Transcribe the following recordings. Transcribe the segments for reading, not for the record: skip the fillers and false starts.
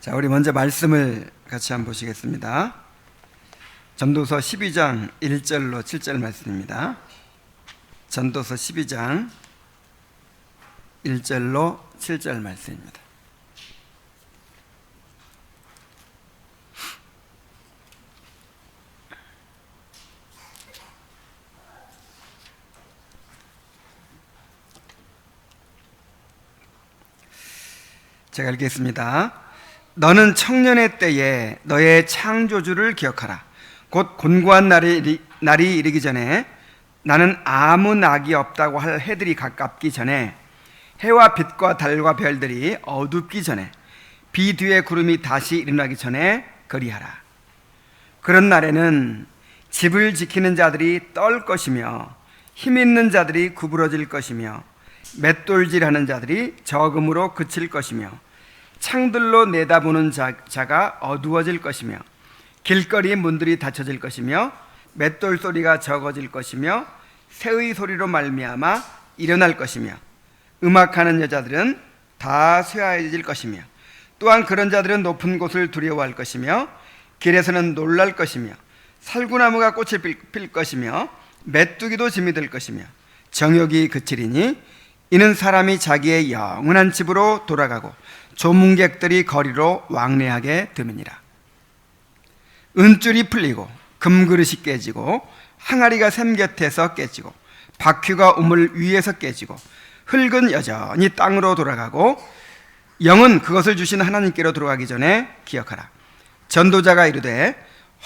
자, 우리 먼저 말씀을 같이 한번 보시겠습니다. 전도서 12장 1절로 7절 말씀입니다. 전도서 12장 1절로 7절 말씀입니다. 제가 읽겠습니다. 너는 청년의 때에 너의 창조주를 기억하라. 곧 곤고한 날이 이르기 전에 나는 아무 낙이 없다고 할 해들이 가깝기 전에 해와 빛과 달과 별들이 어둡기 전에 비 뒤에 구름이 다시 일어나기 전에 그리하라. 그런 날에는 집을 지키는 자들이 떨 것이며 힘 있는 자들이 구부러질 것이며 맷돌질하는 자들이 적음으로 그칠 것이며 창들로 내다보는 자가 어두워질 것이며 길거리 문들이 닫혀질 것이며 맷돌 소리가 적어질 것이며 새의 소리로 말미암아 일어날 것이며 음악하는 여자들은 다 쇠하여질 것이며 또한 그런 자들은 높은 곳을 두려워할 것이며 길에서는 놀랄 것이며 살구나무가 꽃을 필 것이며 메뚜기도 짐이 될 것이며 정욕이 그치리니 이는 사람이 자기의 영원한 집으로 돌아가고 조문객들이 거리로 왕래하게 됨이니라. 은줄이 풀리고 금그릇이 깨지고 항아리가 샘 곁에서 깨지고 바퀴가 우물 위에서 깨지고 흙은 여전히 땅으로 돌아가고 영은 그것을 주신 하나님께로 돌아가기 전에 기억하라. 전도자가 이르되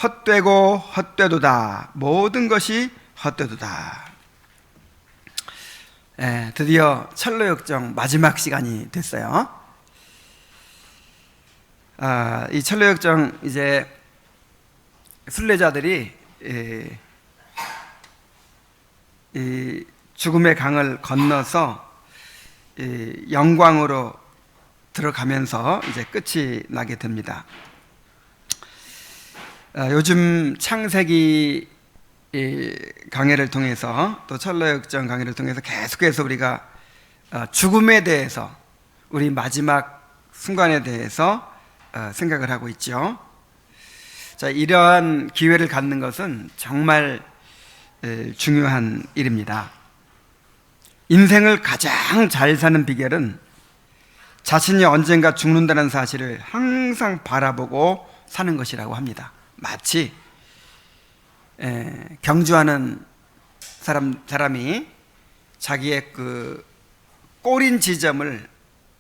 헛되고 헛되도다. 모든 것이 헛되도다. 드디어 철로역정 마지막 시간이 됐어요. 이 철로역정 이제 순례자들이 이 죽음의 강을 건너서 영광으로 들어가면서 이제 끝이 나게 됩니다. 요즘 창세기 강해를 통해서 또 철로역정 강해를 통해서 계속해서 우리가 죽음에 대해서 우리 마지막 순간에 대해서 생각을 하고 있죠. 자, 이러한 기회를 갖는 것은 정말 중요한 일입니다. 인생을 가장 잘 사는 비결은 자신이 언젠가 죽는다는 사실을 항상 바라보고 사는 것이라고 합니다. 마치 경주하는 사람이 자기의 그 꼬린 지점을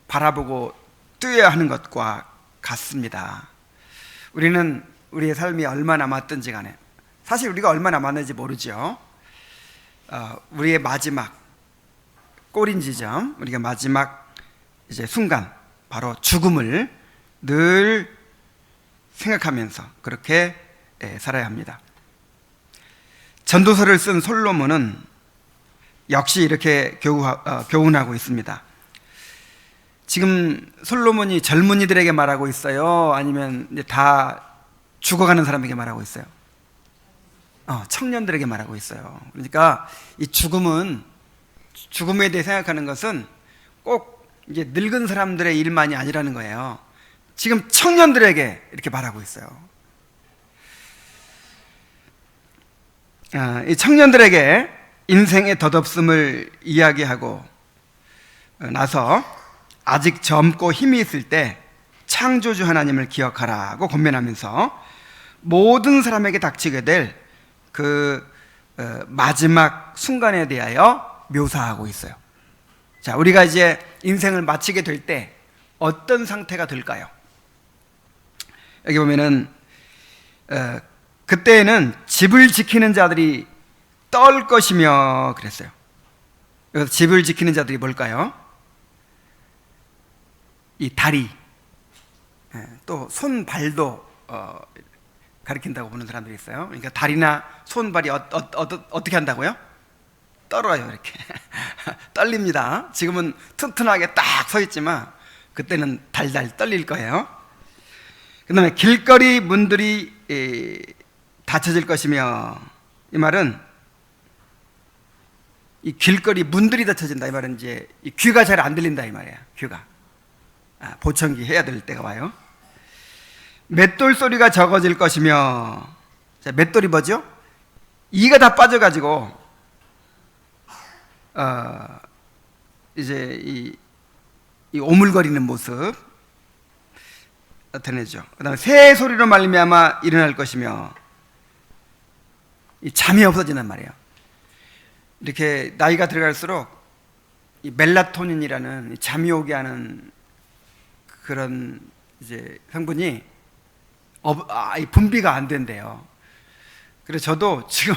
바라보고 뛰어야 하는 것과 같습니다. 우리는 우리의 삶이 얼마 남았든지 간에 사실 우리가 얼마 남았는지 모르죠. 우리의 마지막 꼬린 지점, 우리가 마지막 이제 순간, 바로 죽음을 늘 생각하면서 그렇게 살아야 합니다. 전도서를 쓴 솔로몬은 역시 이렇게 교훈하고 있습니다. 지금 솔로몬이 젊은이들에게 말하고 있어요? 아니면 이제 다 죽어가는 사람에게 말하고 있어요? 청년들에게 말하고 있어요. 그러니까 이 죽음에 대해 생각하는 것은 꼭 이제 늙은 사람들의 일만이 아니라는 거예요. 지금 청년들에게 이렇게 말하고 있어요. 이 청년들에게 인생의 덧없음을 이야기하고 나서 아직 젊고 힘이 있을 때 창조주 하나님을 기억하라고 권면하면서 모든 사람에게 닥치게 될 그 마지막 순간에 대하여 묘사하고 있어요. 자, 우리가 이제 인생을 마치게 될 때 어떤 상태가 될까요? 여기 보면은 그때에는 집을 지키는 자들이 떨 것이며 그랬어요. 여기서 집을 지키는 자들이 뭘까요? 이 다리, 또 손발도 가리킨다고 보는 사람들이 있어요. 그러니까 다리나 손발이 어떻게 한다고요? 떨어요. 이렇게 떨립니다. 지금은 튼튼하게 딱 서 있지만 그때는 달달 떨릴 거예요. 그 다음에 길거리 문들이 닫혀질 것이며, 이 말은 이 길거리 문들이 닫혀진다 이 말은 이제 이 귀가 잘 안 들린다 이 말이에요. 귀가 보청기 해야 될 때가 와요. 맷돌 소리가 적어질 것이며. 자, 맷돌이 뭐죠? 이가 다 빠져가지고 이제 이 오물거리는 모습 나타내죠. 그다음에 새 소리로 말미암아 일어날 것이며. 이 잠이 없어지는 말이에요. 이렇게 나이가 들어갈수록 이 멜라토닌이라는 잠이 오게 하는 그런 이제 성분이 이 분비가 안 된대요. 그래서 저도 지금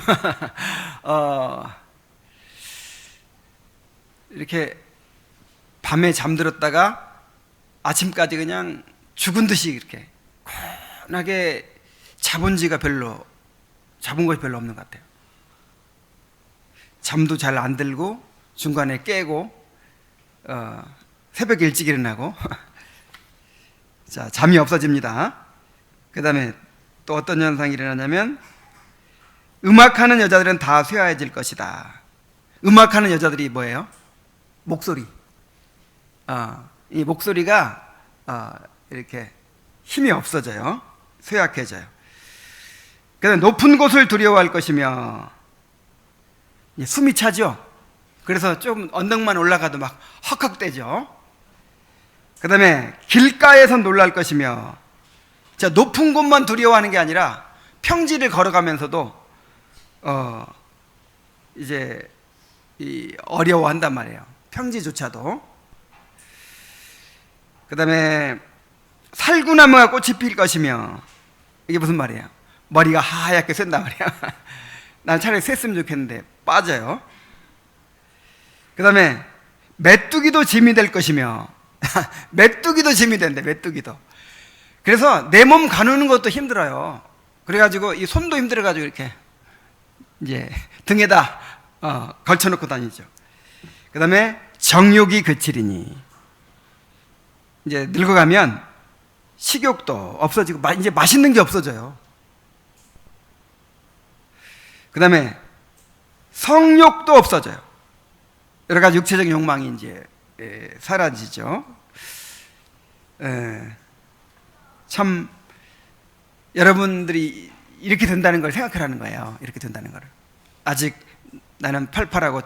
이렇게 밤에 잠들었다가 아침까지 그냥 죽은 듯이 이렇게 고운하게 잡은 것이 별로 없는 것 같아요. 잠도 잘 안 들고 중간에 깨고 새벽에 일찍 일어나고 자, 잠이 없어집니다. 그 다음에 또 어떤 현상이 일어나냐면 음악하는 여자들은 다 쇠하해질 것이다. 음악하는 여자들이 뭐예요? 목소리. 이 목소리가 이렇게 힘이 없어져요. 쇠약해져요. 그다음에 높은 곳을 두려워할 것이며. 숨이 차죠. 그래서 좀 언덕만 올라가도 막 헉헉대죠. 그 다음에 길가에서 놀랄 것이며. 자, 높은 곳만 두려워하는 게 아니라 평지를 걸어가면서도 이제 어려워한단 말이에요. 평지조차도. 그 다음에 살구나무가 꽃이 필 것이며. 이게 무슨 말이에요? 머리가 하얗게 샌단 말이에요. 난 차라리 셌으면 좋겠는데 빠져요. 그 다음에 메뚜기도 짐이 될 것이며. 메뚜기도 짐이 된대. 메뚜기도. 그래서 내 몸 가누는 것도 힘들어요. 그래가지고 이 손도 힘들어가지고 이렇게 이제 등에다 걸쳐놓고 다니죠. 그 다음에 정욕이 그치리니. 이제 늙어가면 식욕도 없어지고 이제 맛있는 게 없어져요. 그 다음에 성욕도 없어져요. 여러 가지 육체적인 욕망이 이제 사라지죠. 참 여러분들이 이렇게 된다는 걸 생각하라는 거예요. 이렇게 된다는 걸. 아직 나는 팔팔하고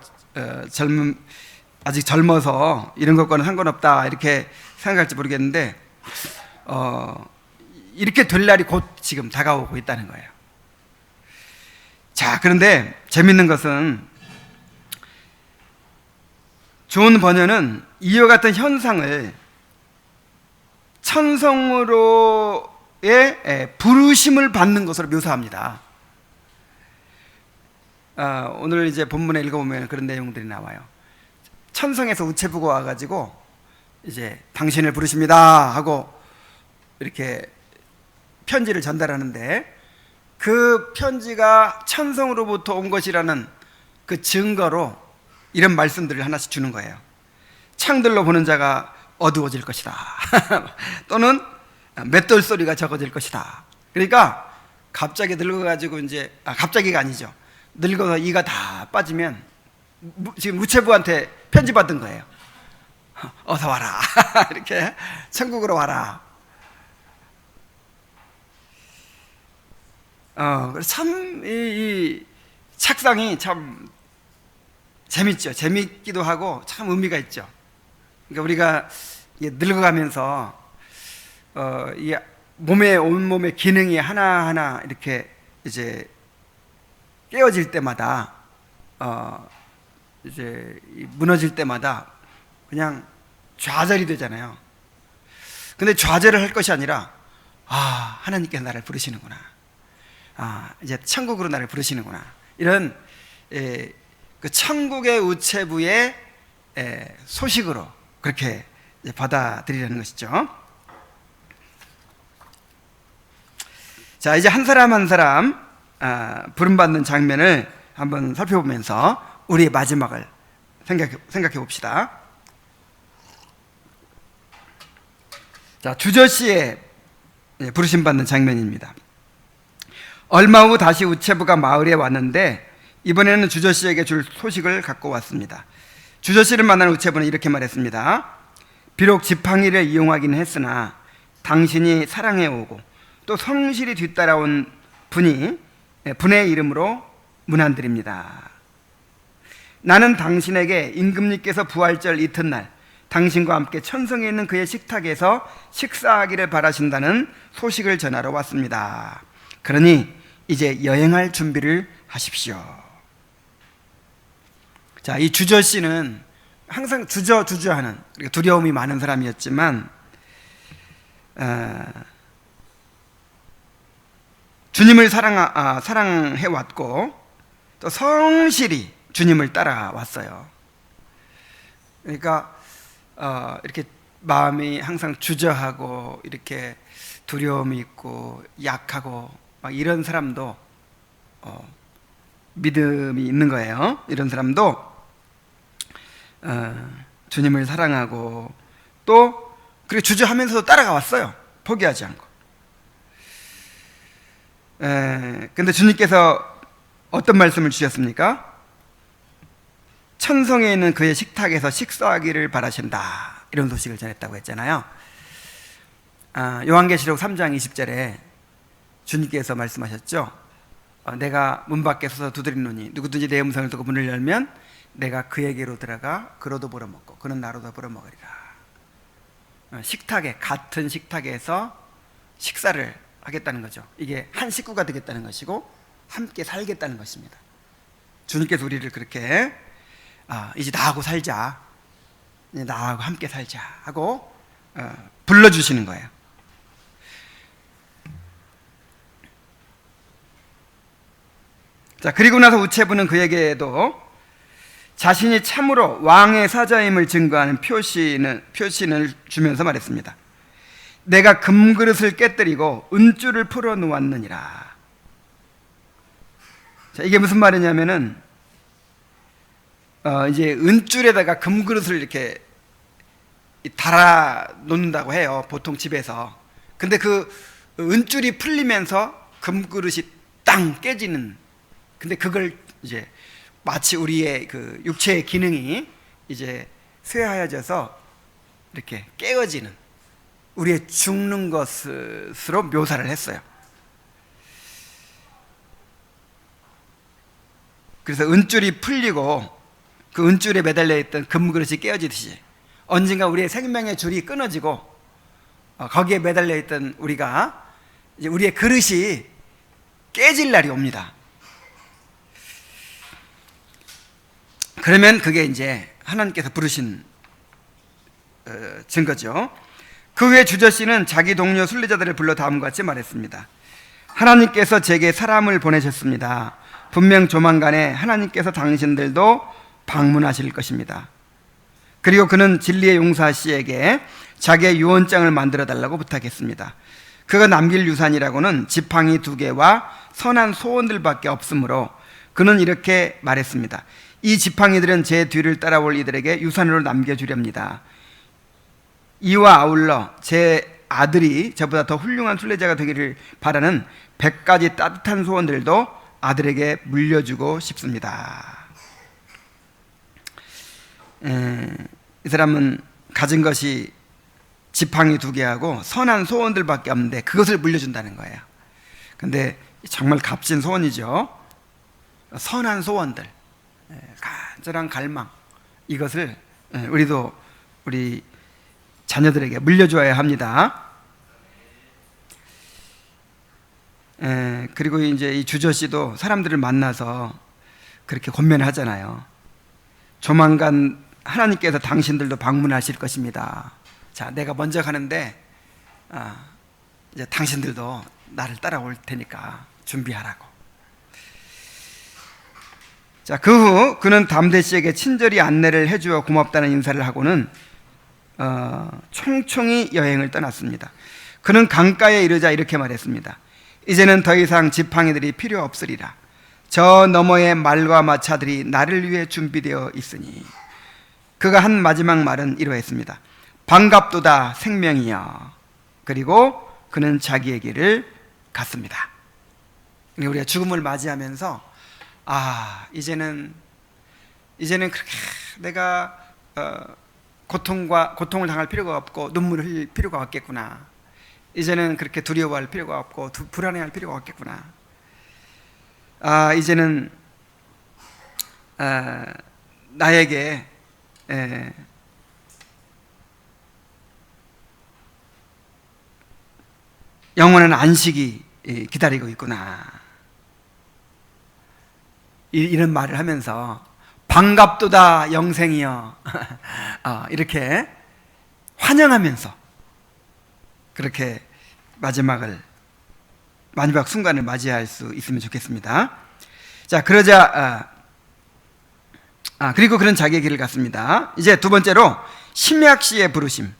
아직 젊어서 이런 것과는 상관없다 이렇게 생각할지 모르겠는데 이렇게 될 날이 곧 지금 다가오고 있다는 거예요. 자, 그런데 재밌는 것은 좋은 번역은 이와 같은 현상을 천성으로의 부르심을 받는 것으로 묘사합니다. 오늘 이제 본문에 읽어보면 그런 내용들이 나와요. 천성에서 우체부가 와가지고 이제 당신을 부르십니다 하고 이렇게 편지를 전달하는데 그 편지가 천성으로부터 온 것이라는 그 증거로 이런 말씀들을 하나씩 주는 거예요. 창들로 보는 자가 어두워질 것이다. 또는 맷돌 소리가 적어질 것이다. 그러니까 갑자기 늙어가지고 이제 갑자기가 아니죠. 늙어서 이가 다 빠지면 지금 우체부한테 편지 받은 거예요. 어서 와라. 이렇게 천국으로 와라. 참 이 착상이 참 재밌죠. 재밌기도 하고 참 의미가 있죠. 그러니까 우리가 늙어가면서 이 온몸의 기능이 하나하나 이렇게 이제 깨어질 때마다 이제 무너질 때마다 그냥 좌절이 되잖아요. 근데 좌절을 할 것이 아니라 하나님께서 나를 부르시는구나. 이제 천국으로 나를 부르시는구나. 이런 그 천국의 우체부의 소식으로 그렇게 받아들이려는 것이죠. 자, 이제 한 사람 한 사람 부름받는 장면을 한번 살펴보면서 우리의 마지막을 생각해 봅시다. 자, 주저씨의 부르심받는 장면입니다. 얼마 후 다시 우체부가 마을에 왔는데 이번에는 주저씨에게 줄 소식을 갖고 왔습니다. 주저씨를 만난 우체부는 이렇게 말했습니다. 비록 지팡이를 이용하긴 했으나 당신이 사랑해오고 또 성실히 뒤따라온 분의 이름으로 문안드립니다. 나는 당신에게 임금님께서 부활절 이튿날 당신과 함께 천성에 있는 그의 식탁에서 식사하기를 바라신다는 소식을 전하러 왔습니다. 그러니 이제 여행할 준비를 하십시오. 자, 이 주저 씨는 항상 주저하는 두려움이 많은 사람이었지만 주님을 사랑해 왔고 또 성실히 주님을 따라왔어요. 그러니까 이렇게 마음이 항상 주저하고 이렇게 두려움이 있고 약하고 막 이런 사람도 믿음이 있는 거예요. 이런 사람도 주님을 사랑하고 또 그렇게 주저하면서도 따라가 왔어요. 포기하지 않고. 근데 주님께서 어떤 말씀을 주셨습니까? 천성에 있는 그의 식탁에서 식사하기를 바라신다, 이런 소식을 전했다고 했잖아요. 요한계시록 3장 20절에 주님께서 말씀하셨죠. 내가 문 밖에 서서 두드리노니 누구든지 내 음성을 듣고 문을 열면 내가 그에게로 들어가 그로도 벌어먹고 그는 나로도 벌어먹으리라. 식탁에, 같은 식탁에서 식사를 하겠다는 거죠. 이게 한 식구가 되겠다는 것이고 함께 살겠다는 것입니다. 주님께서 우리를 그렇게 이제 나하고 살자, 이제 나하고 함께 살자 하고 불러주시는 거예요. 자, 그리고 나서 우체부는 그에게도 자신이 참으로 왕의 사자임을 증거하는 표신을 주면서 말했습니다. 내가 금그릇을 깨뜨리고 은줄을 풀어 놓았느니라. 자, 이게 무슨 말이냐면은 이제 은줄에다가 금그릇을 이렇게 달아 놓는다고 해요, 보통 집에서. 근데 그 은줄이 풀리면서 금그릇이 땅 깨지는, 근데 그걸 이제 마치 우리의 그 육체의 기능이 이제 쇠하여져서 이렇게 깨어지는, 우리의 죽는 것으로 묘사를 했어요. 그래서 은줄이 풀리고 그 은줄에 매달려 있던 금그릇이 깨어지듯이 언젠가 우리의 생명의 줄이 끊어지고 거기에 매달려 있던 우리가, 이제 우리의 그릇이 깨질 날이 옵니다. 그러면 그게 이제 하나님께서 부르신 증거죠. 그 후에 주저씨는 자기 동료 순례자들을 불러 다음과 같이 말했습니다. 하나님께서 제게 사람을 보내셨습니다. 분명 조만간에 하나님께서 당신들도 방문하실 것입니다. 그리고 그는 진리의 용사 씨에게 자기의 유언장을 만들어 달라고 부탁했습니다. 그가 남길 유산이라고는 지팡이 2개와 선한 소원들밖에 없으므로 그는 이렇게 말했습니다. 이 지팡이들은 제 뒤를 따라올 이들에게 유산으로 남겨주렵니다. 이와 아울러 제 아들이 저보다 더 훌륭한 순례자가 되기를 바라는 100가지 따뜻한 소원들도 아들에게 물려주고 싶습니다. 이 사람은 가진 것이 지팡이 2개하고 선한 소원들밖에 없는데 그것을 물려준다는 거예요. 근데 정말 값진 소원이죠. 선한 소원들, 간절한 갈망, 이것을 우리도 우리 자녀들에게 물려줘야 합니다. 그리고 이제 이 주저씨도 사람들을 만나서 그렇게 권면하잖아요. 조만간 하나님께서 당신들도 방문하실 것입니다. 자, 내가 먼저 가는데 이제 당신들도 나를 따라올 테니까 준비하라고. 자, 그 후 그는 담대 씨에게 친절히 안내를 해주어 고맙다는 인사를 하고는 총총히 여행을 떠났습니다. 그는 강가에 이르자 이렇게 말했습니다. 이제는 더 이상 지팡이들이 필요 없으리라. 저 너머의 말과 마차들이 나를 위해 준비되어 있으니. 그가 한 마지막 말은 이러했습니다. 반갑도다 생명이여. 그리고 그는 자기의 길을 갔습니다. 우리가 죽음을 맞이하면서 이제는 그렇게 내가 고통을 당할 필요가 없고 눈물을 흘릴 필요가 없겠구나. 이제는 그렇게 두려워할 필요가 없고 불안해할 필요가 없겠구나. 이제는 나에게 영원한 안식이 기다리고 있구나. 이런 말을 하면서 반갑도다 영생이여 이렇게 환영하면서 그렇게 마지막 순간을 맞이할 수 있으면 좋겠습니다. 자, 그러자 그리고 그런 자기의 길을 갔습니다. 이제 두 번째로 심약 씨의 부르심을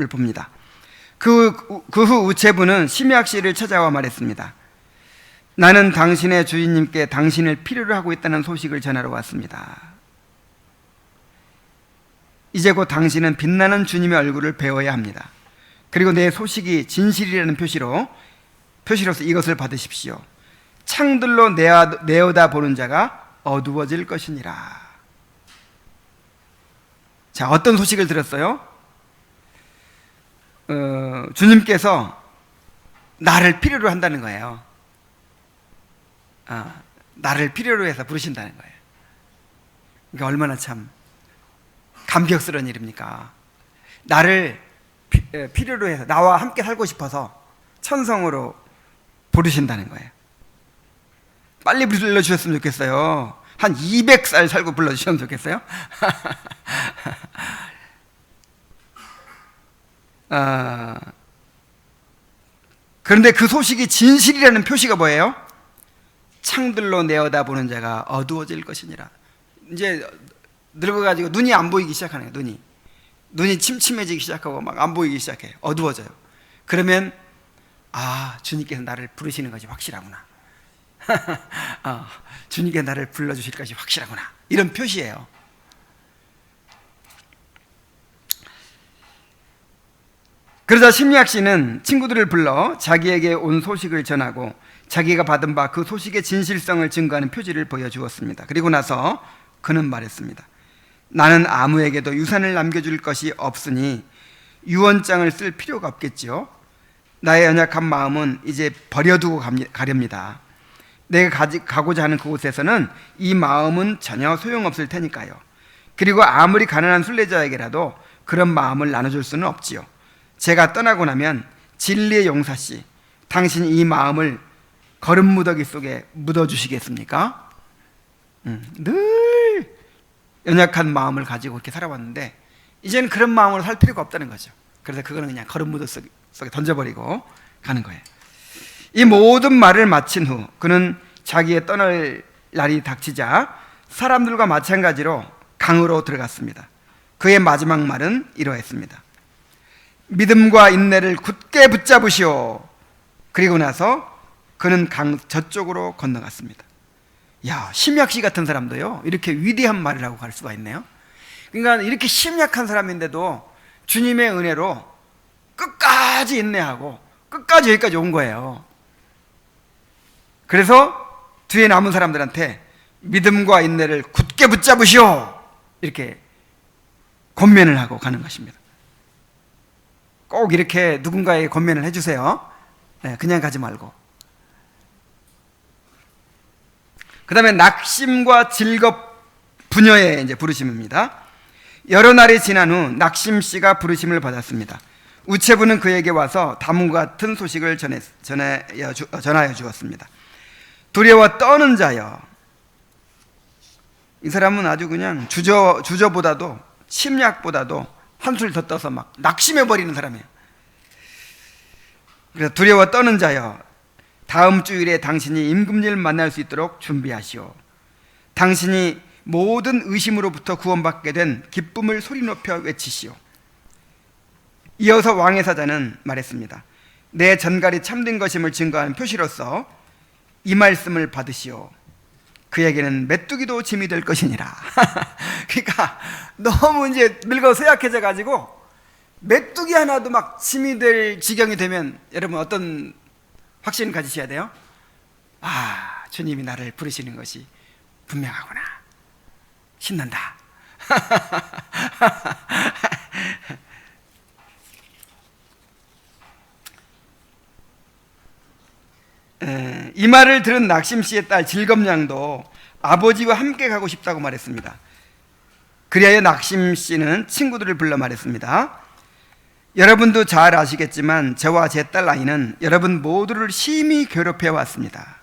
봅니다. 그 후 우체부는 심약 씨를 찾아와 말했습니다. 나는 당신의 주인님께 당신을 필요로 하고 있다는 소식을 전하러 왔습니다. 이제 곧 당신은 빛나는 주님의 얼굴을 배워야 합니다. 그리고 내 소식이 진실이라는 표시로서 이것을 받으십시오. 창들로 내어다 보는 자가 어두워질 것이니라. 자, 어떤 소식을 들었어요? 주님께서 나를 필요로 한다는 거예요. 나를 필요로 해서 부르신다는 거예요. 그러니까 얼마나 참 감격스러운 일입니까? 나를 필요로 해서 나와 함께 살고 싶어서 천성으로 부르신다는 거예요. 빨리 불러주셨으면 좋겠어요. 한 200살 살고 불러주셨으면 좋겠어요. 그런데 그 소식이 진실이라는 표시가 뭐예요? 창들로 내어다보는 자가 어두워질 것이니라. 이제 늙어가지고 눈이 안 보이기 시작하는 거예요. 눈이 침침해지기 시작하고 막 안 보이기 시작해요. 어두워져요. 그러면 주님께서 나를 부르시는 것이 확실하구나. 주님께서 나를 불러주실 것이 확실하구나. 이런 표시예요. 그러자 심리학 씨는 친구들을 불러 자기에게 온 소식을 전하고 자기가 받은 바 그 소식의 진실성을 증거하는 표지를 보여주었습니다. 그리고 나서 그는 말했습니다. 나는 아무에게도 유산을 남겨줄 것이 없으니 유언장을 쓸 필요가 없겠지요. 나의 연약한 마음은 이제 버려두고 가렵니다. 내가 가고자 하는 그곳에서는 이 마음은 전혀 소용없을 테니까요. 그리고 아무리 가난한 순례자에게라도 그런 마음을 나눠줄 수는 없지요. 제가 떠나고 나면 진리의 용사씨, 당신이 이 마음을 거름무더기 속에 묻어주시겠습니까? 늘 연약한 마음을 가지고 그렇게 살아왔는데 이제는 그런 마음으로 살 필요가 없다는 거죠. 그래서 그거는 그냥 거름무더기 속에 던져버리고 가는 거예요. 이 모든 말을 마친 후 그는 자기의 떠날 날이 닥치자 사람들과 마찬가지로 강으로 들어갔습니다. 그의 마지막 말은 이러했습니다. 믿음과 인내를 굳게 붙잡으시오. 그리고 나서 그는 강 저쪽으로 건너갔습니다. 심약씨 같은 사람도요 이렇게 위대한 말을 하고 갈 수가 있네요. 그러니까 이렇게 심약한 사람인데도 주님의 은혜로 끝까지 인내하고 끝까지 여기까지 온 거예요. 그래서 뒤에 남은 사람들한테 믿음과 인내를 굳게 붙잡으시오 이렇게 권면을 하고 가는 것입니다. 꼭 이렇게 누군가에게 권면을 해주세요. 그냥 가지 말고. 그 다음에 낙심과 즐겁 부녀의 이제 부르심입니다. 여러 날이 지난 후 낙심 씨가 부르심을 받았습니다. 우체부는 그에게 와서 다음과 같은 소식을 전하여 주었습니다. 두려워 떠는 자여. 이 사람은 아주 그냥 주저보다도 심리학보다도 한술 더 떠서 막 낙심해버리는 사람이에요. 그래서 두려워 떠는 자여, 다음 주일에 당신이 임금님을 만날 수 있도록 준비하시오. 당신이 모든 의심으로부터 구원받게 된 기쁨을 소리 높여 외치시오. 이어서 왕의 사자는 말했습니다. 내 전갈이 참된 것임을 증거하는 표시로서 이 말씀을 받으시오. 그에게는 메뚜기도 짐이 될 것이니라. 그러니까 너무 이제 늙어 쇠약해져 가지고 메뚜기 하나도 막 짐이 될 지경이 되면 여러분 어떤 확신을 가지셔야 돼요? 주님이 나를 부르시는 것이 분명하구나. 신난다. 이 말을 들은 낙심 씨의 딸 질검양도 아버지와 함께 가고 싶다고 말했습니다. 그리하여 낙심 씨는 친구들을 불러 말했습니다. 여러분도 잘 아시겠지만 저와 제 딸 아이는 여러분 모두를 심히 괴롭혀 왔습니다.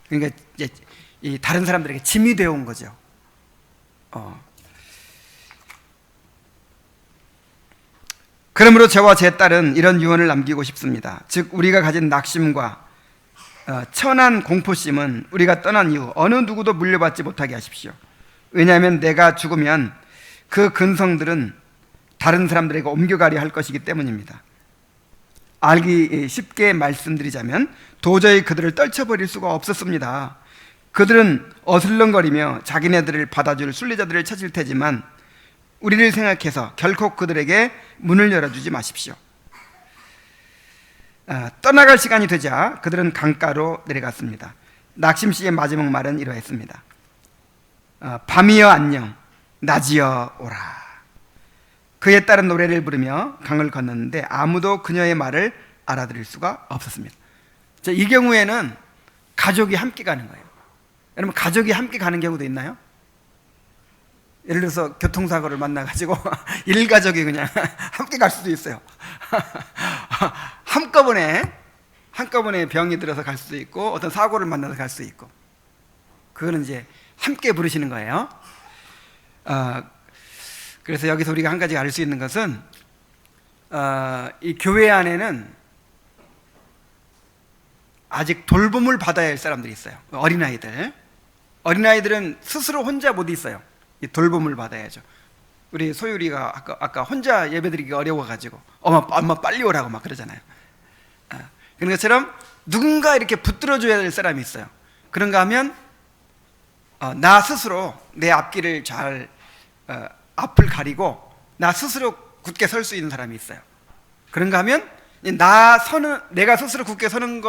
그러니까 이제 이 다른 사람들에게 짐이 되어 온 거죠. 그러므로 저와 제 딸은 이런 유언을 남기고 싶습니다. 즉 우리가 가진 낙심과 천한 공포심은 우리가 떠난 이후 어느 누구도 물려받지 못하게 하십시오. 왜냐하면 내가 죽으면 그 근성들은 다른 사람들에게 옮겨가려 할 것이기 때문입니다. 알기 쉽게 말씀드리자면 도저히 그들을 떨쳐버릴 수가 없었습니다. 그들은 어슬렁거리며 자기네들을 받아줄 순례자들을 찾을 테지만 우리를 생각해서 결코 그들에게 문을 열어주지 마십시오. 떠나갈 시간이 되자 그들은 강가로 내려갔습니다. 낙심 씨의 마지막 말은 이러했습니다. 밤이여 안녕, 낮이여 오라. 그에 따른 노래를 부르며 강을 건넜는데 아무도 그녀의 말을 알아들을 수가 없었습니다. 자, 이 경우에는 가족이 함께 가는 거예요. 여러분 가족이 함께 가는 경우도 있나요? 예를 들어서 교통사고를 만나가지고 일가족이 그냥 함께 갈 수도 있어요. 한꺼번에 병이 들어서 갈 수도 있고 어떤 사고를 만나서 갈 수도 있고 그거는 이제 함께 부르시는 거예요. 그래서 여기서 우리가 한 가지 알 수 있는 것은 이 교회 안에는 아직 돌봄을 받아야 할 사람들이 있어요. 어린아이들은 스스로 혼자 못 있어요. 이 돌봄을 받아야죠. 우리 소율이가 아까 혼자 예배드리기 어려워가지고 엄마 빨리 오라고 막 그러잖아요. 그런 것처럼 누군가 이렇게 붙들어줘야 될 사람이 있어요. 그런가 하면 나 스스로 내 앞길을 잘 앞을 가리고 나 스스로 굳게 설 수 있는 사람이 있어요. 그런가 하면 내가 스스로 굳게 서는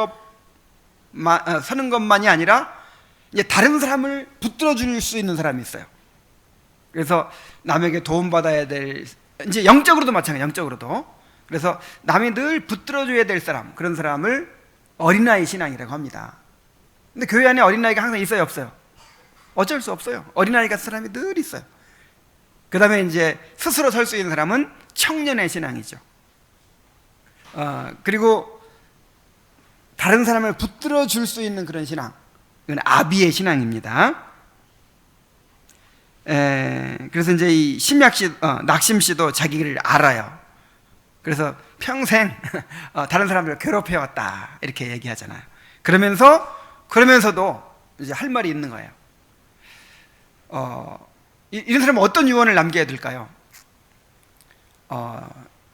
것만이 아니라 이제 다른 사람을 붙들어 줄 수 있는 사람이 있어요. 그래서 남에게 도움받아야 될, 이제 영적으로도 마찬가지예요. 영적으로도. 그래서 남이 늘 붙들어 줘야 될 사람, 그런 사람을 어린아이 신앙이라고 합니다. 근데 교회 안에 어린아이가 항상 있어요, 없어요? 어쩔 수 없어요. 어린아이 같은 사람이 늘 있어요. 그 다음에 이제 스스로 설 수 있는 사람은 청년의 신앙이죠. 그리고 다른 사람을 붙들어 줄 수 있는 그런 신앙, 이건 아비의 신앙입니다. 그래서 이제 이 낙심 씨도 자기를 알아요. 그래서 평생 다른 사람들을 괴롭혀 왔다 이렇게 얘기하잖아요. 그러면서도 이제 할 말이 있는 거예요. 이런 사람은 어떤 유언을 남겨야 될까요?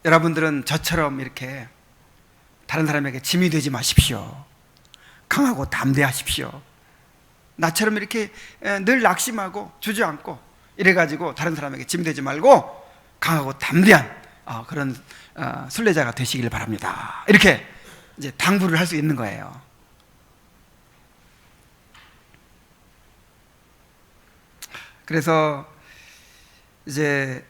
여러분들은 저처럼 이렇게 다른 사람에게 짐이 되지 마십시오. 강하고 담대하십시오. 나처럼 이렇게 늘 낙심하고 주저앉고 이래가지고 다른 사람에게 짐이 되지 말고 강하고 담대한 그런 순례자가 되시길 바랍니다. 이렇게 이제 당부를 할 수 있는 거예요. 그래서 이제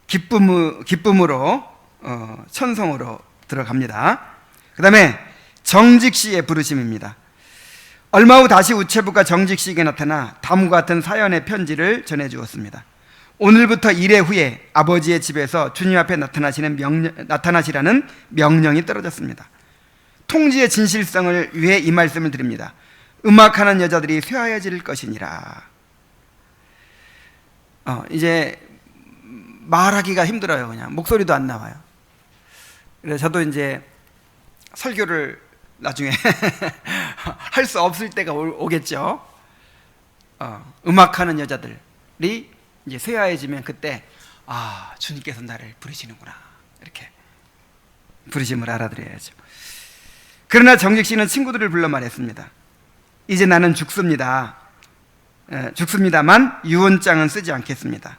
기쁨으로 천성으로 들어갑니다. 그 다음에 정직 씨의 부르심입니다. 얼마 후 다시 우체부가 정직 씨에게 나타나 다음과 같은 사연의 편지를 전해주었습니다. 오늘부터 1회 후에 아버지의 집에서 주님 앞에 나타나시라는 명령이 떨어졌습니다. 통지의 진실성을 위해 이 말씀을 드립니다. 음악하는 여자들이 쇠하여질 것이니라. 이제 말하기가 힘들어요. 그냥 목소리도 안 나와요. 그래서 저도 이제 설교를 나중에 할 수 없을 때가 오겠죠. 음악하는 여자들이 이제 쇠하여지면 그때 주님께서 나를 부르시는구나 이렇게 부르심을 알아들어야죠. 그러나 정직 씨는 친구들을 불러 말했습니다. 이제 나는 죽습니다만 유언장은 쓰지 않겠습니다.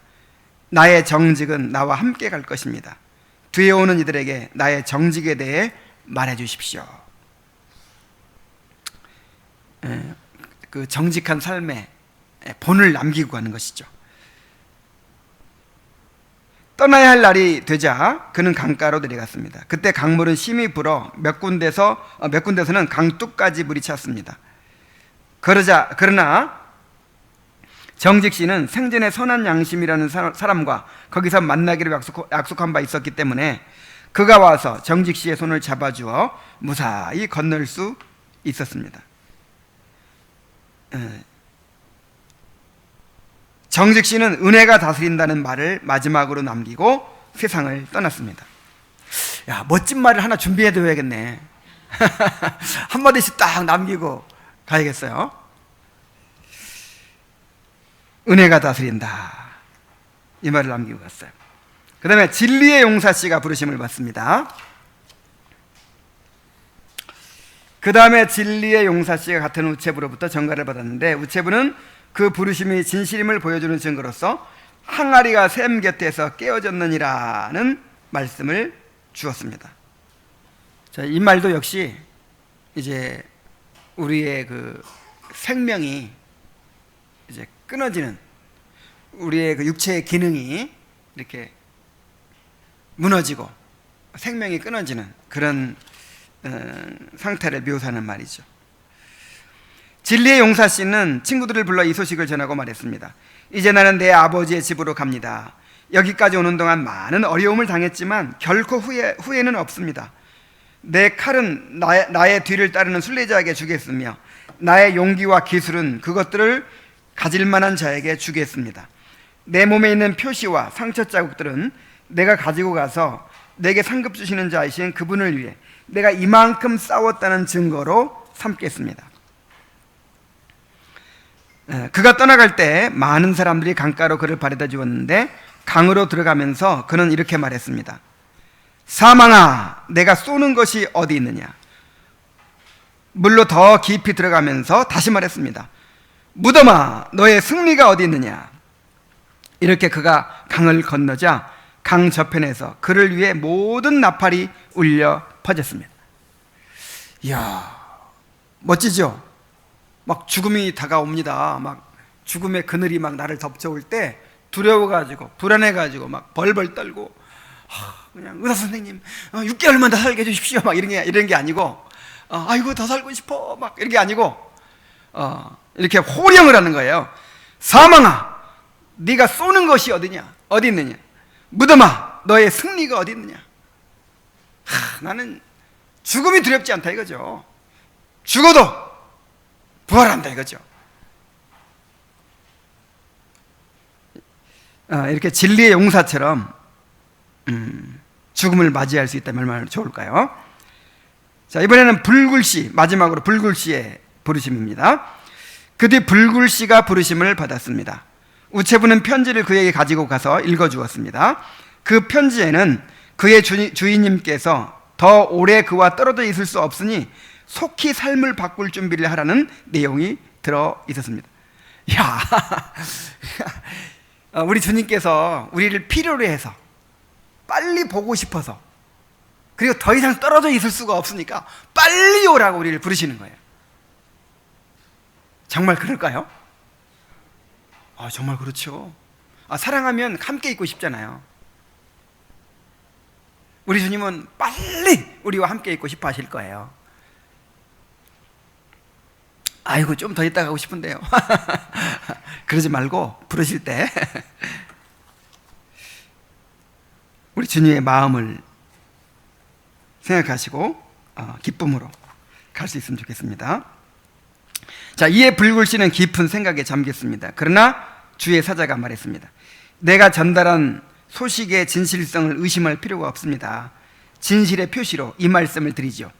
나의 정직은 나와 함께 갈 것입니다. 뒤에 오는 이들에게 나의 정직에 대해 말해 주십시오. 그 정직한 삶의 본을 남기고 가는 것이죠. 떠나야 할 날이 되자 그는 강가로 내려갔습니다. 그때 강물은 심히 불어 몇 군데서는 강둑까지 물이 찼습니다. 그러나 정직 씨는 생전에 선한 양심이라는 사람과 거기서 만나기로 약속한 바 있었기 때문에 그가 와서 정직 씨의 손을 잡아주어 무사히 건널 수 있었습니다. 정직 씨는 은혜가 다스린다는 말을 마지막으로 남기고 세상을 떠났습니다. 야, 멋진 말을 하나 준비해둬야겠네. 한마디씩 딱 남기고 가야겠어요. 은혜가 다스린다, 이 말을 남기고 갔어요. 그 다음에 진리의 용사 씨가 부르심을 받습니다. 그 다음에 진리의 용사 씨가 같은 우체부로부터 전가를 받았는데, 우체부는 그 부르심이 진실임을 보여주는 증거로서 항아리가 샘 곁에서 깨어졌느니라는 말씀을 주었습니다. 자, 이 말도 역시 이제 우리의 그 생명이 이제 끊어지는, 우리의 그 육체의 기능이 이렇게 무너지고 생명이 끊어지는 그런 상태를 묘사하는 말이죠. 진리의 용사 씨는 친구들을 불러 이 소식을 전하고 말했습니다. 이제 나는 내 아버지의 집으로 갑니다. 여기까지 오는 동안 많은 어려움을 당했지만 결코 후회는 없습니다. 내 칼은 나의 뒤를 따르는 순례자에게 주겠으며 나의 용기와 기술은 그것들을 가질 만한 자에게 주겠습니다. 내 몸에 있는 표시와 상처 자국들은 내가 가지고 가서 내게 상급 주시는 자이신 그분을 위해 내가 이만큼 싸웠다는 증거로 삼겠습니다. 그가 떠나갈 때 많은 사람들이 강가로 그를 바래다 주었는데 강으로 들어가면서 그는 이렇게 말했습니다. 사망아, 내가 쏘는 것이 어디 있느냐? 물로 더 깊이 들어가면서 다시 말했습니다. 무덤아, 너의 승리가 어디 있느냐? 이렇게 그가 강을 건너자 강 저편에서 그를 위해 모든 나팔이 울려 퍼졌습니다. 이야, 멋지죠? 막 죽음이 다가옵니다. 막 죽음의 그늘이 막 나를 덮쳐올 때 두려워가지고 불안해가지고 막 벌벌 떨고 그냥 의사 선생님 6개월만 더 살게 해주십시오 막 이런 게 아니고 아이고 더 살고 싶어 막 이런 게 아니고 이렇게 호령을 하는 거예요. 사망아, 네가 쏘는 것이 어디 있느냐? 무덤아, 너의 승리가 어디 있느냐? 나는 죽음이 두렵지 않다 이거죠. 죽어도 부활한다 이거죠. 이렇게 진리의 용사처럼 죽음을 맞이할 수 있다면 얼마나 좋을까요? 자, 이번에는 불굴씨, 마지막으로 불굴씨의 부르심입니다. 그 뒤 불굴씨가 부르심을 받았습니다. 우체부는 편지를 그에게 가지고 가서 읽어주었습니다. 그 편지에는 그의 주인님께서 더 오래 그와 떨어져 있을 수 없으니 속히 삶을 바꿀 준비를 하라는 내용이 들어 있었습니다. 야, 우리 주님께서 우리를 필요로 해서 빨리 보고 싶어서, 그리고 더 이상 떨어져 있을 수가 없으니까 빨리 오라고 우리를 부르시는 거예요. 정말 그럴까요? 정말 그렇죠. 사랑하면 함께 있고 싶잖아요. 우리 주님은 빨리 우리와 함께 있고 싶어 하실 거예요. 아이고 좀 더 있다 가고 싶은데요. 그러지 말고 부르실 때 우리 주님의 마음을 생각하시고 기쁨으로 갈 수 있으면 좋겠습니다. 자, 이에 불굴씨는 깊은 생각에 잠겼습니다. 그러나 주의 사자가 말했습니다. 내가 전달한 소식의 진실성을 의심할 필요가 없습니다. 진실의 표시로 이 말씀을 드리죠.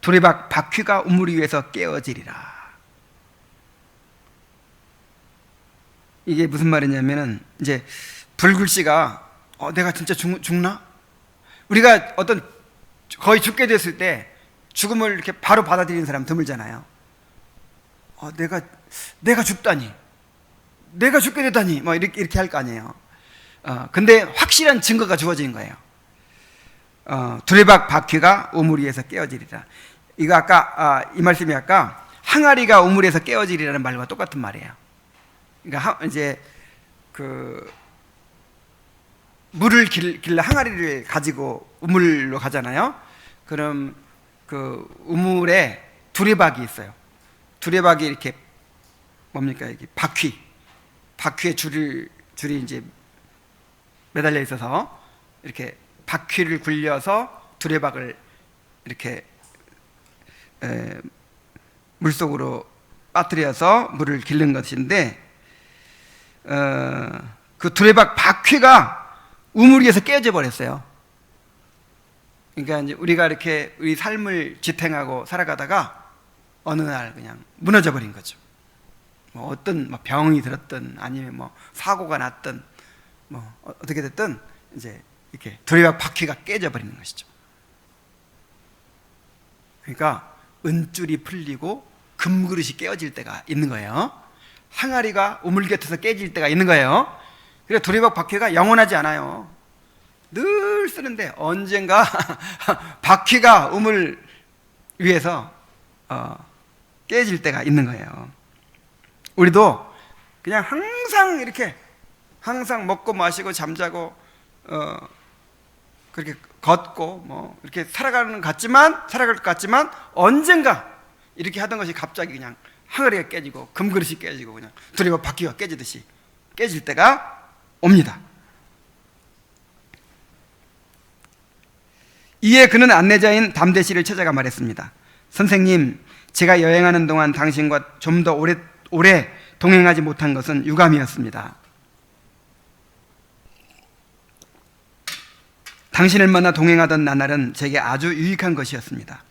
두레박 바퀴가 우물 위에서 깨어지리라. 이게 무슨 말이냐면은, 이제 불굴씨가 내가 진짜 죽나? 우리가 어떤 거의 죽게 됐을 때 죽음을 이렇게 바로 받아들이는 사람 드물잖아요. 내가 죽다니, 내가 죽게 됐다니, 뭐 이렇게 할 거 아니에요. 근데 확실한 증거가 주어진 거예요. 두레박 바퀴가 우물 위에서 깨어지리라. 이거 아까 이 말씀이 아까 항아리가 우물에서 깨어지리라는 말과 똑같은 말이에요. 그러니까 이제 그 물을 길러 항아리를 가지고 우물로 가잖아요. 그럼 그 우물에 두레박이 있어요. 두레박이 이렇게 뭡니까? 이게 바퀴에 줄이 이제 매달려 있어서 이렇게 바퀴를 굴려서 두레박을 이렇게 물속으로 빠뜨려서 물을 기른 것인데, 그 두레박 바퀴가 우물 위에서 깨져 버렸어요. 그러니까 이제 우리가 이렇게 우리 삶을 지탱하고 살아가다가 어느 날 그냥 무너져 버린 거죠. 뭐 어떤 뭐 병이 들었든 아니면 뭐 사고가 났든 뭐 어떻게 됐든 이제 이렇게 두레박 바퀴가 깨져 버리는 것이죠. 그러니까 은줄이 풀리고 금그릇이 깨어질 때가 있는 거예요. 항아리가 우물 곁에서 깨질 때가 있는 거예요. 그래서 두레박 바퀴가 영원하지 않아요. 늘 쓰는데 언젠가 바퀴가 우물 위에서 깨질 때가 있는 거예요. 우리도 그냥 항상 이렇게 항상 먹고 마시고 잠자고 그렇게 걷고 뭐 이렇게 살아갈 것 같지만 언젠가 이렇게 하던 것이 갑자기 그냥 항아리가 깨지고 금그릇이 깨지고 그냥 두레박 바퀴가 깨지듯이 깨질 때가 옵니다. 이에 그는 안내자인 담대 씨를 찾아가 말했습니다. 선생님, 제가 여행하는 동안 당신과 좀 더 오래 동행하지 못한 것은 유감이었습니다. 당신을 만나 동행하던 나날은 제게 아주 유익한 것이었습니다.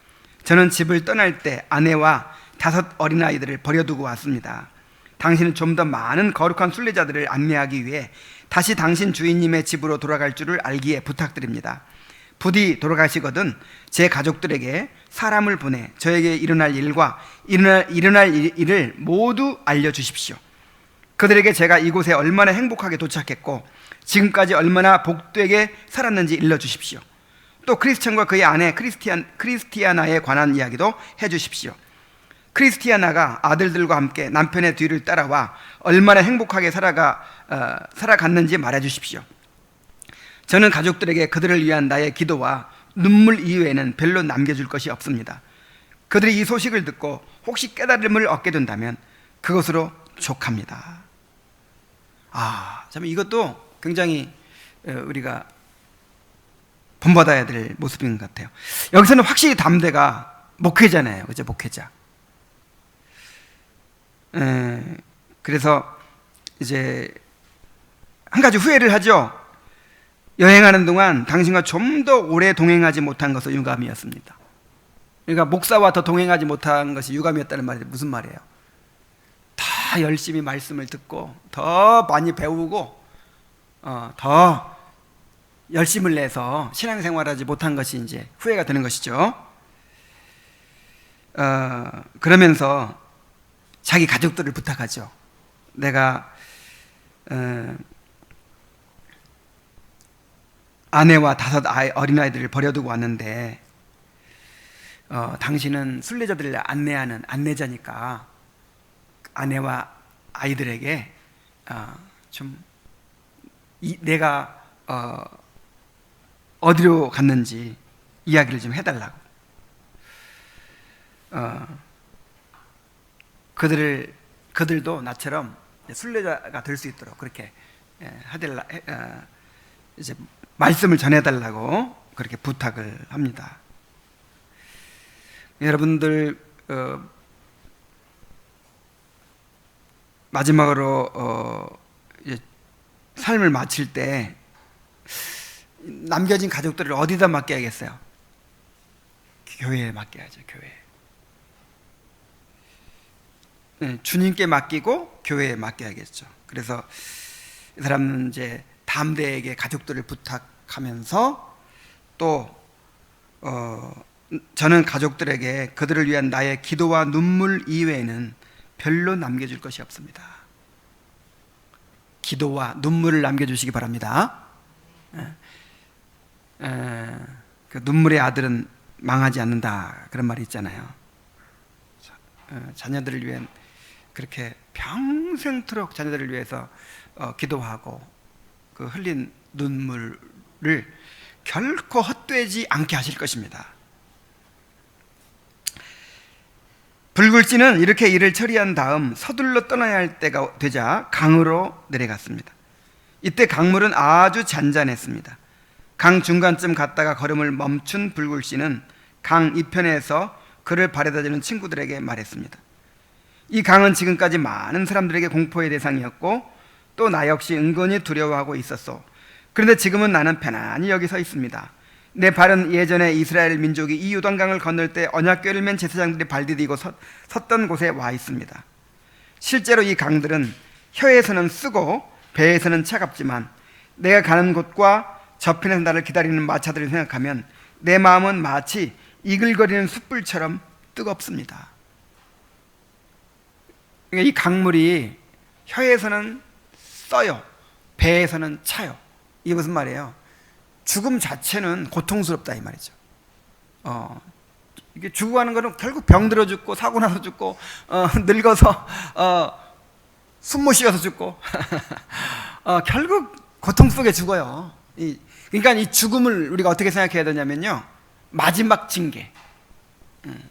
저는 집을 떠날 때 아내와 5 어린아이들을 버려두고 왔습니다. 당신은 좀 더 많은 거룩한 순례자들을 안내하기 위해 다시 당신 주인님의 집으로 돌아갈 줄을 알기에 부탁드립니다. 부디 돌아가시거든 제 가족들에게 사람을 보내 저에게 일어날 일을 모두 알려주십시오. 그들에게 제가 이곳에 얼마나 행복하게 도착했고 지금까지 얼마나 복되게 살았는지 일러주십시오. 또 크리스천과 그의 아내 크리스티아나에 관한 이야기도 해주십시오. 크리스티아나가 아들들과 함께 남편의 뒤를 따라와 얼마나 행복하게 살아갔는지 말해주십시오. 저는 가족들에게 그들을 위한 나의 기도와 눈물 이외에는 별로 남겨줄 것이 없습니다. 그들이 이 소식을 듣고 혹시 깨달음을 얻게 된다면 그것으로 족합니다. 참 이것도 굉장히 우리가 본받아야 될 모습인 것 같아요. 여기서는 확실히 담대가 목회자네요. 그죠? 목회자. 그래서 이제 한 가지 후회를 하죠. 여행하는 동안 당신과 좀 더 오래 동행하지 못한 것은 유감이었습니다. 그러니까 목사와 더 동행하지 못한 것이 유감이었다는 말이 무슨 말이에요? 더 열심히 말씀을 듣고 더 많이 배우고 더 열심을 내서 신앙생활하지 못한 것이 이제 후회가 되는 것이죠. 그러면서 자기 가족들을 부탁하죠. 내가 아내와 5 어린아이들을 버려두고 왔는데 당신은 순례자들을 안내하는 안내자니까 아내와 아이들에게 좀 내가 어디로 갔는지 이야기를 좀 해달라고. 그들도 나처럼 순례자가 될 수 있도록 그렇게 이제 말씀을 전해달라고 그렇게 부탁을 합니다. 여러분들 마지막으로 이제 삶을 마칠 때 남겨진 가족들을 어디다 맡겨야겠어요? 교회에 맡겨야죠. 교회. 주님께 맡기고 교회에 맡겨야겠죠. 그래서 이 사람은 이제 담대에게 가족들을 부탁하면서 또 저는 가족들에게 그들을 위한 나의 기도와 눈물 이외에는 별로 남겨줄 것이 없습니다. 기도와 눈물을 남겨주시기 바랍니다. 그 눈물의 아들은 망하지 않는다 그런 말이 있잖아요. 자녀들을 위해 그렇게 평생토록 자녀들을 위해서 기도하고 그 흘린 눈물을 결코 헛되지 않게 하실 것입니다. 불굴지는 이렇게 일을 처리한 다음 서둘러 떠나야 할 때가 되자 강으로 내려갔습니다. 이때 강물은 아주 잔잔했습니다. 강 중간쯤 갔다가 걸음을 멈춘 불굴씨는 강 이편에서 그를 바래다주는 친구들에게 말했습니다. 이 강은 지금까지 많은 사람들에게 공포의 대상이었고 또 나 역시 은근히 두려워하고 있었소. 그런데 지금은 나는 편안히 여기 서 있습니다. 내 발은 예전에 이스라엘 민족이 이 요단강을 건널 때 언약궤를 맨 제사장들이 발 디디고 섰던 곳에 와 있습니다. 실제로 이 강들은 혀에서는 쓰고 배에서는 차갑지만 내가 가는 곳과 저편에서 나를 기다리는 마차들을 생각하면 내 마음은 마치 이글거리는 숯불처럼 뜨겁습니다. 그러니까 이 강물이 혀에서는 써요, 배에서는 차요. 이게 무슨 말이에요? 죽음 자체는 고통스럽다 이 말이죠. 이게 죽어가는 거는 결국 병들어 죽고 사고 나서 죽고 늙어서 숨 못 쉬어서 죽고 결국 고통 속에 죽어요. 그러니까 이 죽음을 우리가 어떻게 생각해야 되냐면요, 마지막 징계,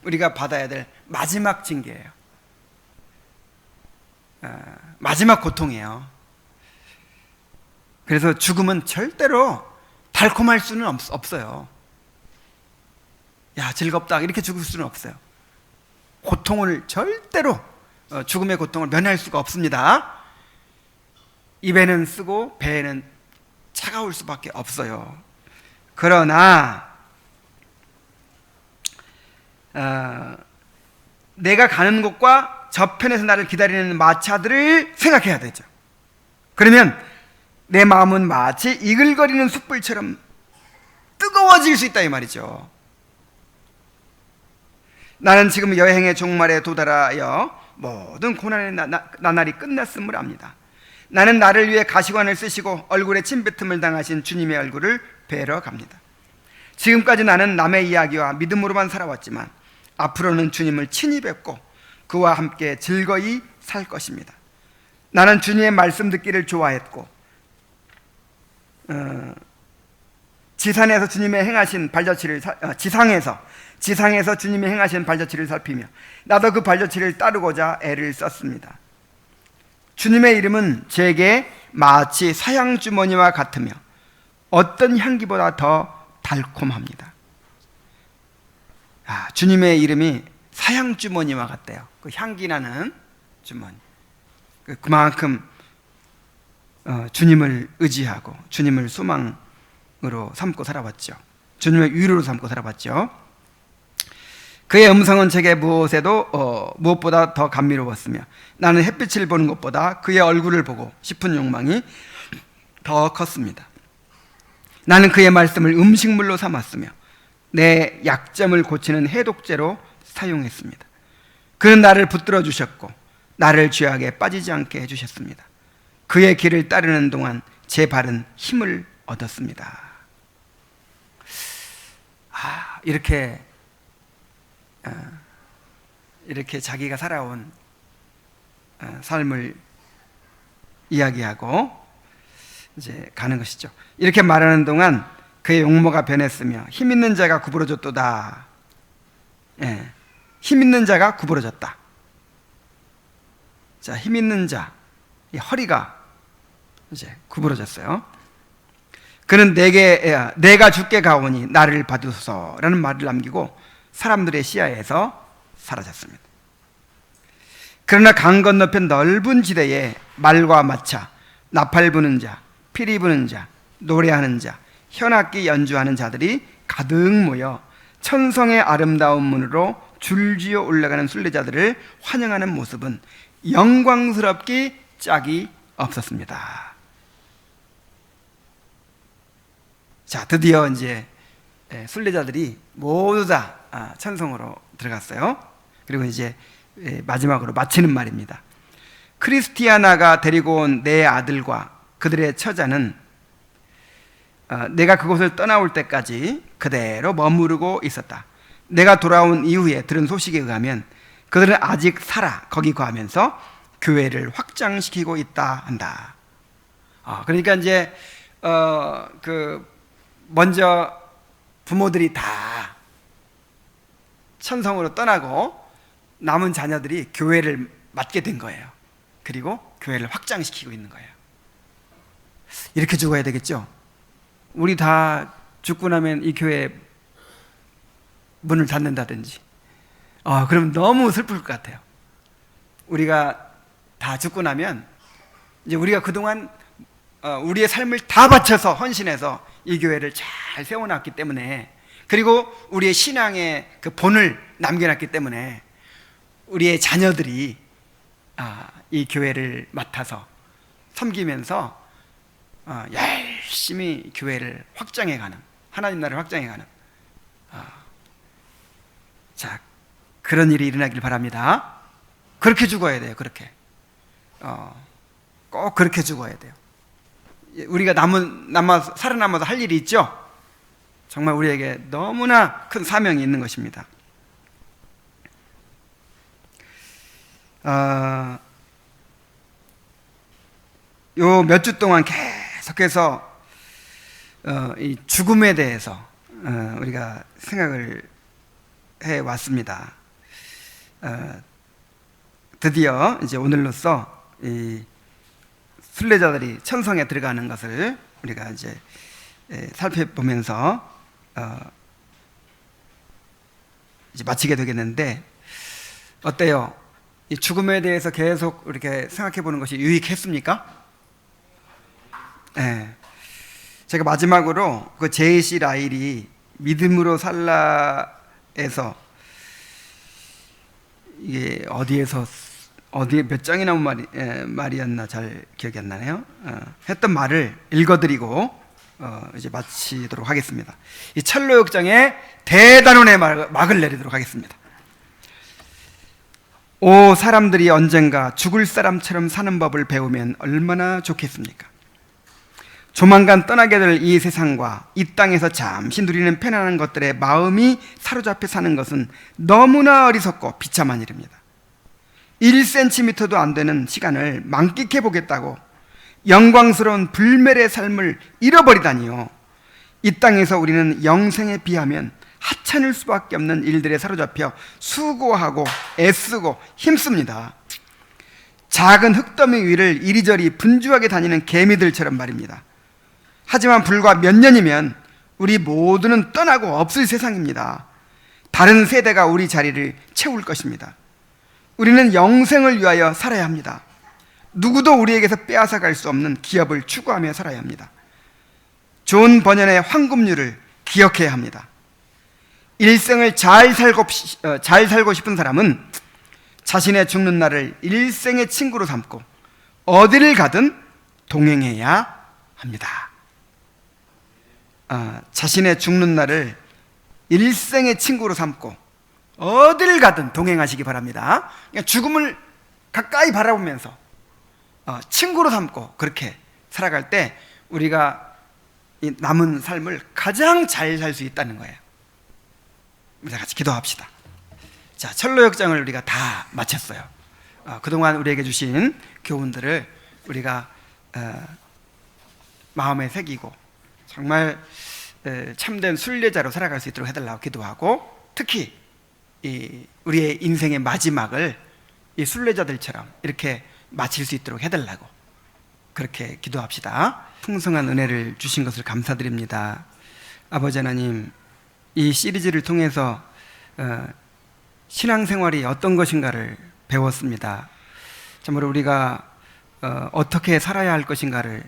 우리가 받아야 될 마지막 징계예요. 마지막 고통이에요. 그래서 죽음은 절대로 달콤할 수는 없어요. 야, 즐겁다 이렇게 죽을 수는 없어요. 고통을 절대로, 죽음의 고통을 면할 수가 없습니다. 입에는 쓰고 배에는 차가울 수밖에 없어요. 그러나 내가 가는 곳과 저편에서 나를 기다리는 마차들을 생각해야 되죠. 그러면 내 마음은 마치 이글거리는 숯불처럼 뜨거워질 수 있다 이 말이죠. 나는 지금 여행의 종말에 도달하여 모든 고난의 나날이 끝났음을 압니다. 나는 나를 위해 가시관을 쓰시고 얼굴에 침뱉음을 당하신 주님의 얼굴을 뵈러 갑니다. 지금까지 나는 남의 이야기와 믿음으로만 살아왔지만 앞으로는 주님을 친히 뵙고 그와 함께 즐거이 살 것입니다. 나는 주님의 말씀 듣기를 좋아했고 지상에서 주님의 행하신 발자취를 살피며 나도 그 발자취를 따르고자 애를 썼습니다. 주님의 이름은 제게 마치 사향 주머니와 같으며 어떤 향기보다 더 달콤합니다. 주님의 이름이 사향 주머니와 같대요. 그 향기 나는 주머니. 그만큼 주님을 의지하고 주님을 소망으로 삼고 살아왔죠. 주님의 위로로 삼고 살아왔죠. 그의 음성은 제게 무엇보다 더 감미로웠으며 나는 햇빛을 보는 것보다 그의 얼굴을 보고 싶은 욕망이 더 컸습니다. 나는 그의 말씀을 음식물로 삼았으며 내 약점을 고치는 해독제로 사용했습니다. 그는 나를 붙들어 주셨고 나를 죄악에 빠지지 않게 해주셨습니다. 그의 길을 따르는 동안 제 발은 힘을 얻었습니다. 이렇게 자기가 살아온 삶을 이야기하고 이제 가는 것이죠. 이렇게 말하는 동안 그의 용모가 변했으며 힘 있는 자가 구부러졌도다. 힘 있는 자가 구부러졌다. 자, 힘 있는 자, 이 허리가 이제 구부러졌어요. 그는 내가 주께 가오니 나를 받으소서라는 말을 남기고 사람들의 시야에서 사라졌습니다. 그러나 강 건너편 넓은 지대에 말과 마차, 나팔 부는 자, 피리 부는 자, 노래하는 자, 현악기 연주하는 자들이 가득 모여 천성의 아름다운 문으로 줄지어 올라가는 순례자들을 환영하는 모습은 영광스럽기 짝이 없었습니다. 자, 드디어 이제 순례자들이 모두 다 천성으로 들어갔어요. 그리고 이제 마지막으로 마치는 말입니다. 크리스티아나가 데리고 온 내 아들과 그들의 처자는 내가 그곳을 떠나올 때까지 그대로 머무르고 있었다. 내가 돌아온 이후에 들은 소식에 의하면 그들은 아직 살아 거기 거하면서 교회를 확장시키고 있다 한다. 그러니까 이제 먼저 부모들이 다 천성으로 떠나고 남은 자녀들이 교회를 맡게 된 거예요. 그리고 교회를 확장시키고 있는 거예요. 이렇게 죽어야 되겠죠? 우리 다 죽고 나면 이 교회 문을 닫는다든지, 그럼 너무 슬플 것 같아요. 우리가 다 죽고 나면 이제 우리가 그동안 우리의 삶을 다 바쳐서 헌신해서 이 교회를 잘 세워놨기 때문에, 그리고 우리의 신앙의 그 본을 남겨놨기 때문에 우리의 자녀들이 이 교회를 맡아서 섬기면서 열심히 교회를 확장해가는, 하나님 나라를 확장해가는 자, 그런 일이 일어나길 바랍니다. 그렇게 죽어야 돼요. 그렇게 꼭 그렇게 죽어야 돼요. 우리가 살아남아서 할 일이 있죠. 정말 우리에게 너무나 큰 사명이 있는 것입니다. 요 몇 주 동안 계속해서 이 죽음에 대해서 우리가 생각을 해 왔습니다. 드디어 이제 오늘로써 이 순례자들이 천성에 들어가는 것을 우리가 이제 살펴보면서 이제 마치게 되겠는데, 어때요? 이 죽음에 대해서 계속 이렇게 생각해 보는 것이 유익했습니까? 네. 제가 마지막으로 그 제이시 라일이 믿음으로 살라에서, 이게 어디에 몇 장이 나온 말이었나 잘 기억이 안 나네요. 했던 말을 읽어드리고 이제 마치도록 하겠습니다. 이 철로역정에 대단원의 막을 내리도록 하겠습니다. 오 사람들이 언젠가 죽을 사람처럼 사는 법을 배우면 얼마나 좋겠습니까? 조만간 떠나게 될 이 세상과 이 땅에서 잠시 누리는 편안한 것들에 마음이 사로잡혀 사는 것은 너무나 어리석고 비참한 일입니다. 1cm도 안 되는 시간을 만끽해 보겠다고 영광스러운 불멸의 삶을 잃어버리다니요. 이 땅에서 우리는 영생에 비하면 하찮을 수밖에 없는 일들에 사로잡혀 수고하고 애쓰고 힘씁니다. 작은 흙더미 위를 이리저리 분주하게 다니는 개미들처럼 말입니다. 하지만 불과 몇 년이면 우리 모두는 떠나고 없을 세상입니다. 다른 세대가 우리 자리를 채울 것입니다. 우리는 영생을 위하여 살아야 합니다. 누구도 우리에게서 빼앗아갈 수 없는 기업을 추구하며 살아야 합니다. 존 버년의 황금률을 기억해야 합니다. 일생을 잘 살고 싶은 사람은 자신의 죽는 날을 일생의 친구로 삼고 어디를 가든 동행해야 합니다. 자신의 죽는 날을 일생의 친구로 삼고 어디를 가든 동행하시기 바랍니다. 그러니까 죽음을 가까이 바라보면서 친구로 삼고 그렇게 살아갈 때 우리가 이 남은 삶을 가장 잘 살 수 있다는 거예요. 우리 다 같이 기도합시다. 자, 철로역정을 우리가 다 마쳤어요. 그동안 우리에게 주신 교훈들을 우리가 마음에 새기고 정말 참된 순례자로 살아갈 수 있도록 해달라고 기도하고, 특히 우리의 인생의 마지막을 이 순례자들처럼 이렇게 마칠 수 있도록 해달라고 그렇게 기도합시다. 풍성한 은혜를 주신 것을 감사드립니다. 아버지 하나님, 이 시리즈를 통해서 신앙생활이 어떤 것인가를 배웠습니다. 참으로 우리가 어떻게 살아야 할 것인가를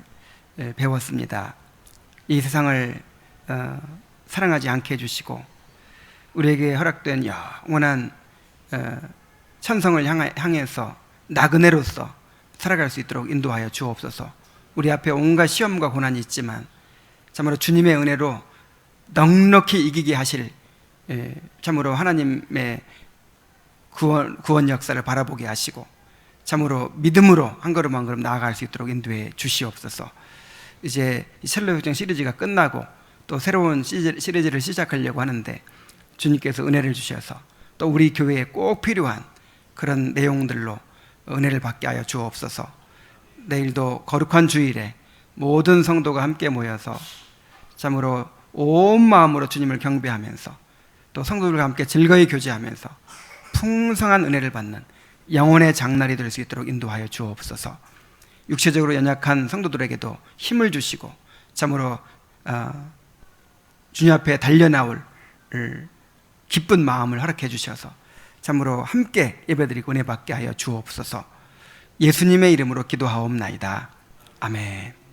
배웠습니다. 이 세상을 사랑하지 않게 해주시고 우리에게 허락된 영원한 천성을 향해서 나그네로서 살아갈 수 있도록 인도하여 주옵소서. 우리 앞에 온갖 시험과 고난이 있지만 참으로 주님의 은혜로 넉넉히 이기게 하실, 참으로 하나님의 구원 역사를 바라보게 하시고 참으로 믿음으로 한 걸음 한 걸음 나아갈 수 있도록 인도해 주시옵소서. 이제 철로역정 시리즈가 끝나고 또 새로운 시리즈를 시작하려고 하는데 주님께서 은혜를 주셔서 또 우리 교회에 꼭 필요한 그런 내용들로 은혜를 받게 하여 주옵소서. 내일도 거룩한 주일에 모든 성도가 함께 모여서 참으로 온 마음으로 주님을 경배하면서 또 성도들과 함께 즐거이 교제하면서 풍성한 은혜를 받는 영혼의 장날이 될 수 있도록 인도하여 주옵소서. 육체적으로 연약한 성도들에게도 힘을 주시고 참으로 주님 앞에 달려나올 기쁜 마음을 허락해 주셔서 참으로 함께 예배드리고 은혜 받게 하여 주옵소서. 예수님의 이름으로 기도하옵나이다. 아멘.